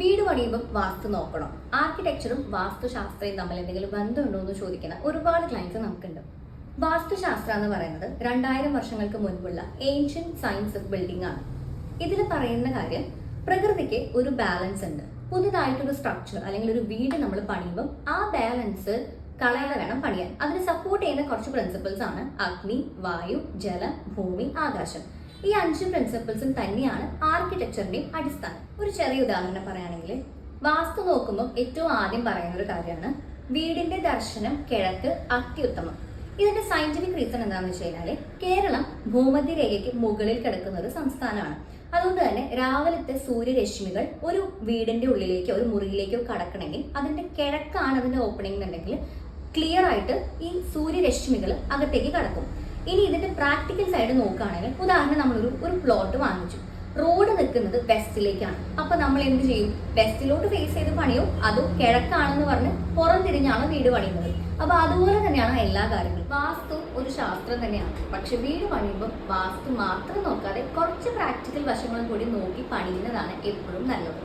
വീട് പണിയുമ്പോൾ വാസ്തു നോക്കണം. ആർക്കിടെക്ചറും വാസ്തുശാസ്ത്രവും തമ്മിൽ എന്തെങ്കിലും ബന്ധമുണ്ടോ എന്ന് ചോദിക്കുന്ന ഒരുപാട് ക്ലയൻസ് നമുക്കുണ്ട്. വാസ്തുശാസ്ത്രം എന്ന് പറയുന്നത് 2000 വർഷങ്ങൾക്ക് മുൻപുള്ള ഏൻഷ്യൻ സയൻസ് ഓഫ് ബിൽഡിംഗ് ആണ്. ഇതിൽ പറയുന്ന കാര്യം, പ്രകൃതിക്ക് ഒരു ബാലൻസ് ഉണ്ട്. പുതുതായിട്ടൊരു സ്ട്രക്ചർ അല്ലെങ്കിൽ ഒരു വീട് നമ്മൾ പണിയുമ്പോൾ ആ ബാലൻസ് കളയാതെ വേണം പണിയാൻ. അതിന് സപ്പോർട്ട് ചെയ്യുന്ന കുറച്ച് പ്രിൻസിപ്പിൾസ് ആണ് അഗ്നി, വായു, ജലം, ഭൂമി, ആകാശം. ഈ 5 പ്രിൻസിപ്പിൾസും തന്നെയാണ് ആർക്കിടെക്ചറിന്റെയും അടിസ്ഥാനം. ഒരു ചെറിയ ഉദാഹരണം പറയുകയാണെങ്കിൽ, വാസ്തു നോക്കുമ്പോൾ ഏറ്റവും ആദ്യം പറയുന്ന ഒരു കാര്യമാണ് വീടിന്റെ ദർശനം കിഴക്ക്, അത്യുത്തമം. ഇതിന്റെ സയന്റിഫിക് റീസൺ എന്താണെന്ന് വെച്ച് കഴിഞ്ഞാൽ, കേരളം ഭൂമധ്യരേഖയ്ക്ക് മുകളിൽ കിടക്കുന്ന ഒരു സംസ്ഥാനമാണ്. അതുകൊണ്ട് തന്നെ രാവിലത്തെ സൂര്യരശ്മികൾ ഒരു വീടിന്റെ ഉള്ളിലേക്കോ ഒരു മുറിയിലേക്കോ കടക്കണമെങ്കിൽ അതിന്റെ കിഴക്കാണ് അതിന്റെ ഓപ്പണിംഗ് എന്നുണ്ടെങ്കിൽ ക്ലിയർ ആയിട്ട് ഈ സൂര്യരശ്മികൾ അകത്തേക്ക് കടക്കും. ഇനി ഇതിന്റെ പ്രാക്ടിക്കൽ സൈഡ് നോക്കുകയാണെങ്കിൽ, ഉദാഹരണം നമ്മളൊരു പ്ലോട്ട് വാങ്ങിച്ചു, റോഡ് നിൽക്കുന്നത് വെസ്റ്റിലേക്കാണ്. അപ്പൊ നമ്മൾ എന്ത് ചെയ്യും? വെസ്റ്റിലോട്ട് ഫേസ് ചെയ്ത് പണിയോ അതോ കിഴക്കാണെന്ന് പറഞ്ഞ് പുറം തിരിഞ്ഞാണ് വീട് പണിയുന്നത്. അപ്പൊ അതുപോലെ തന്നെയാണ് എല്ലാ കാര്യങ്ങളും. വാസ്തു ഒരു ശാസ്ത്രം തന്നെയാണ്. പക്ഷെ വീട് പണിയുമ്പോൾ വാസ്തു മാത്രം നോക്കാതെ കുറച്ച് പ്രാക്ടിക്കൽ വശങ്ങളും കൂടി നോക്കി പണിയുന്നതാണ് എപ്പോഴും നല്ലത്.